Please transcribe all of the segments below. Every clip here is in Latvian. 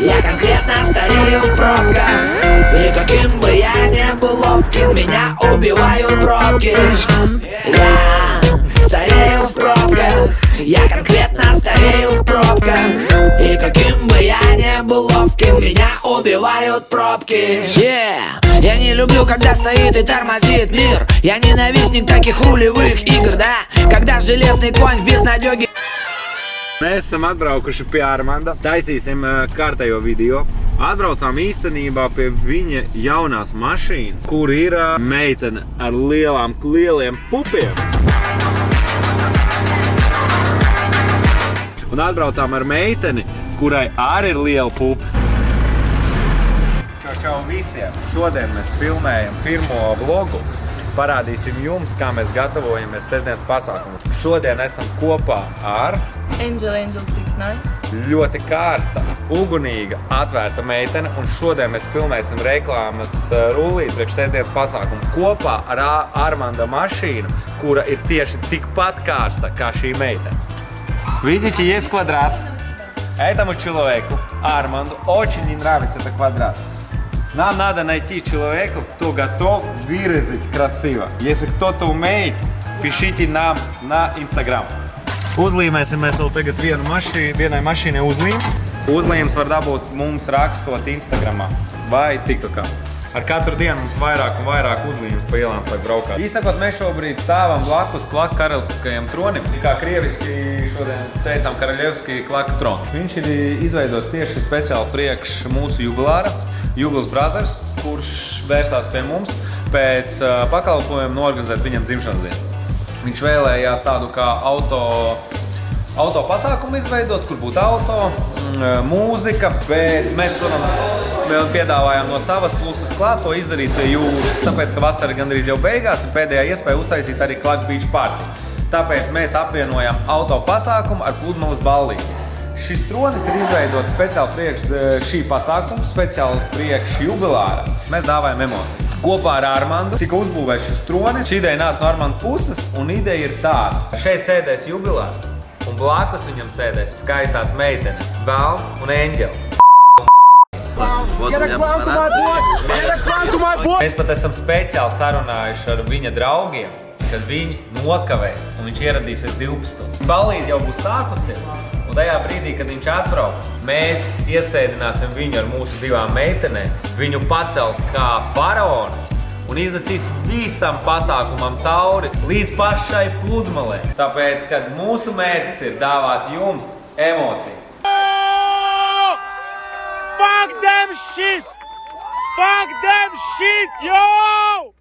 Я конкретно старею в пробках. И каким бы я ни был ловким, меня убивают пробки. Я старею в пробках. Я конкретно старею в пробках. И каким бы я ни был ловким, меня убивают пробки. Я не люблю, когда стоит и тормозит мир. Я ненавистник таких рулевых игр, да. Когда железный конь в безнадёге. Mēs esam atbraukuši pie Armanda, taisīsim kārtējo video. Atbraucām īstenībā pie viņa jaunās mašīnas, kur ir meitene ar lieliem pupiem. Un atbraucām ar meiteni, kurai arī ir liela pupa. Čau visiem! Šodien mēs filmējam pirmo vlogu. Parādīsim jums, kā mēs gatavojamies sestdienas pasākumu. Šodien esam kopā ar Angel 69. Ļoti karsta, ugunīga, atvērta meitene, un šodien mēs filmēsim reklāmas rullīti priekš sestdienas pasākumu kopā ar Armanda mašīnu, kura ir tieši tikpat karsta kā šī meitene. Видите, есть квадрат. Этому человеку, Арманду, очень не нравится этот квадрат. Нам надо найти человека, кто готов выразить красиво. Если кто-то умеет, пишите нам на Instagram. Uzlīmēsim mēs vēl tagad vienai mašīnai uzlīm. Uzlīmes var dabūt mums rakstot Instagramā vai TikTokā. Ar katru dienu mums vairāk un vairāk uzlīmes pa ielām sāk braukāt. Īstakot, mēs šobrīd stāvam blakus klaka karaliskajam tronim. Kā krieviski šodien teicām Karaļevski klaka trons. Viņš ir izveidots tieši speciāli priekš mūsu jubilāra, Juglas Brothers, kurš vērsās pie mums pēc pakalpojuma norganizēt viņam dzimšanas dienu. Viņš vēlējās tādu kā auto pasākumu izveidot, kur būtu auto, mūzika, bet mēs, protams, piedāvājām no savas puses klāt to izdarīt jūras, tāpēc, ka vasara gandrīz jau beigās ir pēdējā iespēja uztaisīt arī Klak Beach Party. Tāpēc mēs apvienojam auto pasākumu ar pludmales ballīti. Šis tronis ir izveidots speciāli priekš šī pasākuma, speciāli priekš jubilāra. Mēs dāvājam emocijas. Kopā ar Armandu tika uzbūvēts šis tronis. Šī ideja nāca no Armanda puses, un ideja ir tāda. Šeit sēdēs jubilārs, un blakus viņam sēdēs skaistās meitenes, Velns un Eņģelis. Mēs pat esam speciāli sarunājuši ar viņa draugiem, kad viņi nokavēs, un viņš ieradīsies 12. Ballīte jau būs sākusies, un tajā brīdī, kad viņš atbrauks, mēs iesēdināsim viņu ar mūsu divām meitenēm, viņu pacels kā faraonu un iznesīs visam pasākumam cauri līdz pašai pludmalei. Tāpēc, kad mūsu mērķis ir dāvāt jums emocijas. Fuck them shit! Fuck them shit, yo!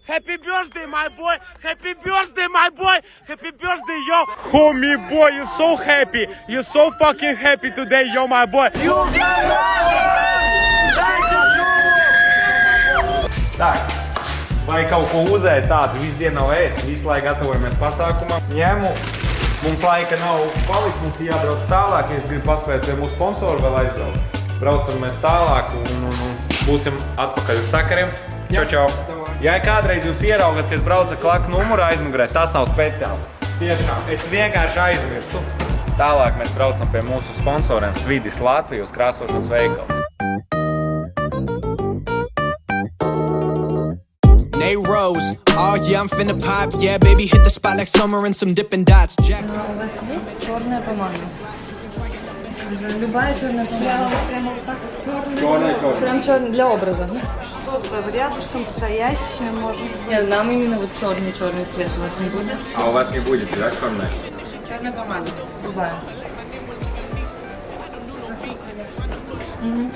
Happy birthday, my boy! Happy birthday, my boy! Happy birthday, yo! Homie boy, you're so happy! You're so fucking happy today, yo, my boy! Tā, vai kaut ko uzēst tādu, visu dienu nav ēst, visu laiku gatavojamies pasākumam. Ņemu, mums laika nav palikt, mums jābrauc tālāk, ja es gribu paspēt pie mūsu sponsoru vēl aizbraukt. Braucam mēs tālāk un būsim atpakaļ uz sakariem. Čau! Ja kādreiz jūs ieraugat, ka es braucu ar klaku numuru aizmugurē, tas nav speciāli. Tiešām, es vienkārši aizmirstu. Tālāk mēs braucam pie mūsu sponsoriem Svidis Latviju uz krāsošanas veikalu. Nate Rose, oh yeah, I'm finna pop, yeah, baby, hit the spot like summer and some Dippin' Dots. Jack. У вас есть черная помада? Любая черная помада. Черная. Прям черная для образа. Что-то рядышком стоящее, может быть. Нет, нам именно вот черный цвет у вас не будет. А у вас не будет, да, черная? Черная помада. Любая.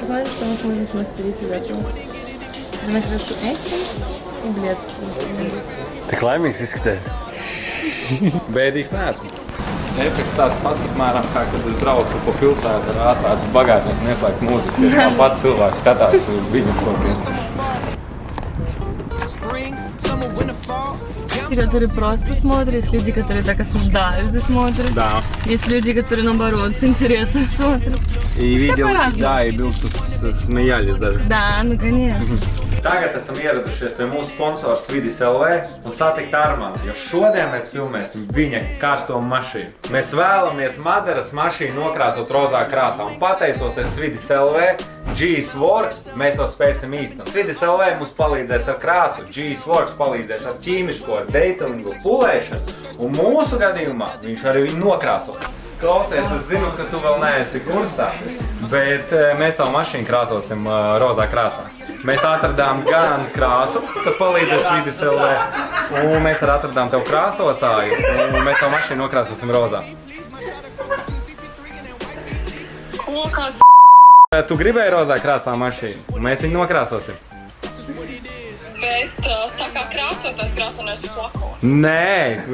Посмотрите, что мы сможем смастерить из этого. Я накрашу этим и бледки. Tik laimīgs izskatās. Bēdīgs neesmu. Efekts tāds pats apmēram kā, kad es braucu pa pilsētu ar atvērtu bagātnieku un ieslēgt mūziku. Tieši tāpat cilvēks skatās uz viņu šoties. Есть которые просто смотрят, есть люди, которые так осуждают и смотрят. Да. Есть люди, которые наоборот с интересом смотрят. И видел, по-разному. да, и был, что смеялись даже. Да, ну конечно. Tagad esam ieradušies pie mūsu sponsora Svidis LV un satikt Armandu, jo šodien mēs filmēsim viņa karsto mašīnu. Mēs vēlamies Madaras mašīnu nokrāsot rozā krāsā un pateicoties Svidis LV, GS Works, mēs to spēsim īstenot. Svidis LV mums palīdzēs ar krāsu, GS Works palīdzēs ar ķīmisko, ar detailingu, pulēšanu un mūsu gadījumā viņš arī viņu nokrāsos. Klausies, es zinu, ka tu vēl neesi kursā, bet mēs tavu mašīnu krāsosim rozā krāsā. Mēs atradām gan krāsu, kas palīdzēs Svidis LV, un mēs arī atradām tev krāsotāju, un mēs tavu mašīnu nokrāsosim rozā. Ko kāds? Tu gribēji rozā krāsā mašīnu, mēs viņu nokrāsosim. Bet tā kā krāsotājs krāsonēs plako. Nē,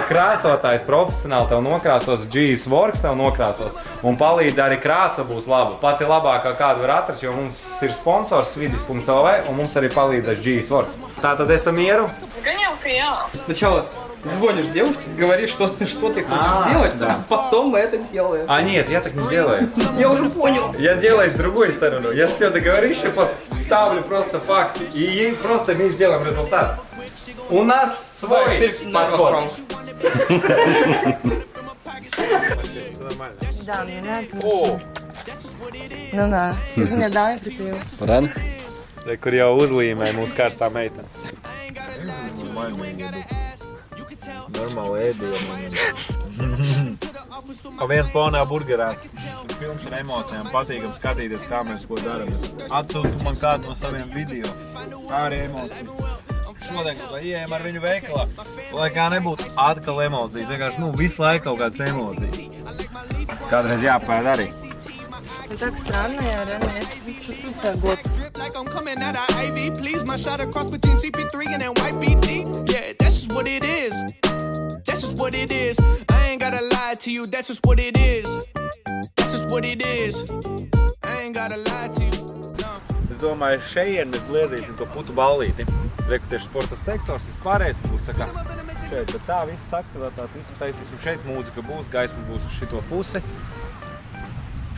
krāsotājs profesionāli tev nokrāsos, GS Works tev nokrāsos un palīdz arī krāsa būs laba. Pati labākā kādu var atrast, jo mums ir sponsors Svidis.lv un mums arī palīdzēs GS Works. Tātad esam mieru? Gaņau, ka jā. Сначала звонишь девушке, говоришь, что ты хочешь сделать, да. потом мы это делаем. А нет, я так не делаю. Я уже понял. Я делаю с другой стороны. Я все договорюсь, ставлю просто факты и просто мы сделаем результат. У нас свой подход. Да, мне нравится. Ну да. Ты же мне дал, ты пил. Rani? Kur jau uzlīmē mūsu karstā meitene. Normāli ēdienu. Pa viens fonā burgerā. Films ar emocijām, patīkam skatīties, kā mēs ko darām. Atsūtu man kādu no saviem video. Tā arī emocijas. Šodien, lai ieejam ar viņu veikalā, lai kā nebūtu atkal emocijas. Vienkārši, visu laiku kaut kādas emocijas. Kādreiz jāpēd arī. Так странно, я реально чувствую себя год. Like I'm coming out of Ivy, please. My shot across between CP3 and then white BD. Yeah, that's just what it is. That's just what it is. I ain't gotta lie to you. That's just what it is. That's just what it is. I ain't gotta lie to you. Es domāju, šeit mēs bliezīsim to putu ballīti. Reku tieši sporta sektors, vispārējais būs saka, šeit, bet tā viss aktivitātes, visu taisīsim šeit, mūzika būs, gaisma būs uz šito pusi.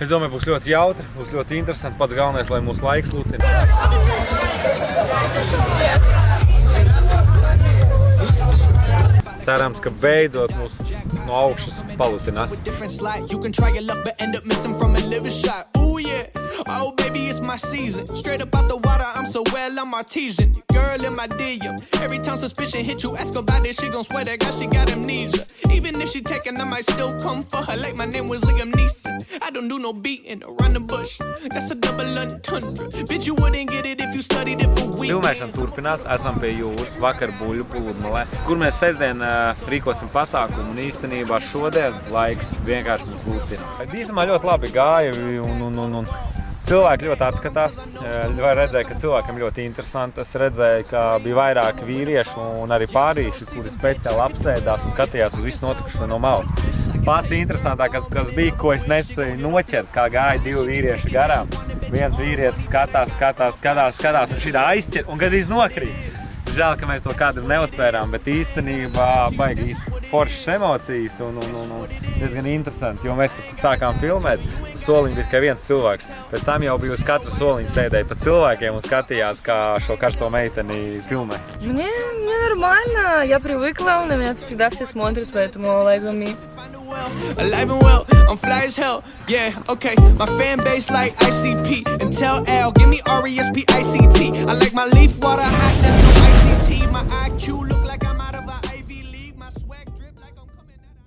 Es domāju, būs ļoti jautri, būs ļoti interesanti, pats galvenais, lai mūsu laiks lutina. Cerams, ka beidzot mūs no augšas palutinās. Oh, baby, it's my season. Straight up out the water, I'm so well, I'm artesian. Girl in my DM. Every time suspicion hit you, ask about it, she gon' swear that God, she got amnesia. Even if she taken, I might still come for her like my name was Liam Neeson. I don't do no beating around the bush. That's a double entendre. Bitch, you wouldn't get it if you studied it for weeks. Filmēšana turpinās, esam pie jūras, vakar buļu pludmalē, kur mēs sestdien rīkosim pasākumu un īstenībā šodien laiks vienkārši mums lutina. Īstenībā ļoti labi gāja un cilvēki ļoti atskatās. Var redzēt, ka cilvēkam ļoti interesanti. Es redzēju, ka bija vairāki vīrieši un arī pārīši, kuri speciāli apsēdās un skatījās uz visu notikušo no malas. Pats interesantākais, kas bija, ko es nespēju noķert, kā gāja divi vīrieši garām. Viens vīrietis skatās un šitā aizķer un gadījis nokrīt. Žēl, ka mēs to kādam neuzspērām, bet īstenībā baigi foršas emocijas un diezgan interesanti, jo mēs pat sākām filmēt. Soliņi bija tikai viens cilvēks. Pēc tam jau bija uz katru soliņu sēdēja pa cilvēkiem un skatījās, kā šo karsto meiteni filmē. Мне нормально, я привыкла, на меня всегда все смотрят, поэтому all eyes on me. Alive and well, I'm fly as hell. Yeah, okay. My fan base like ICP and tell Al, give me RESP ICT. I like my leaf water hot, that's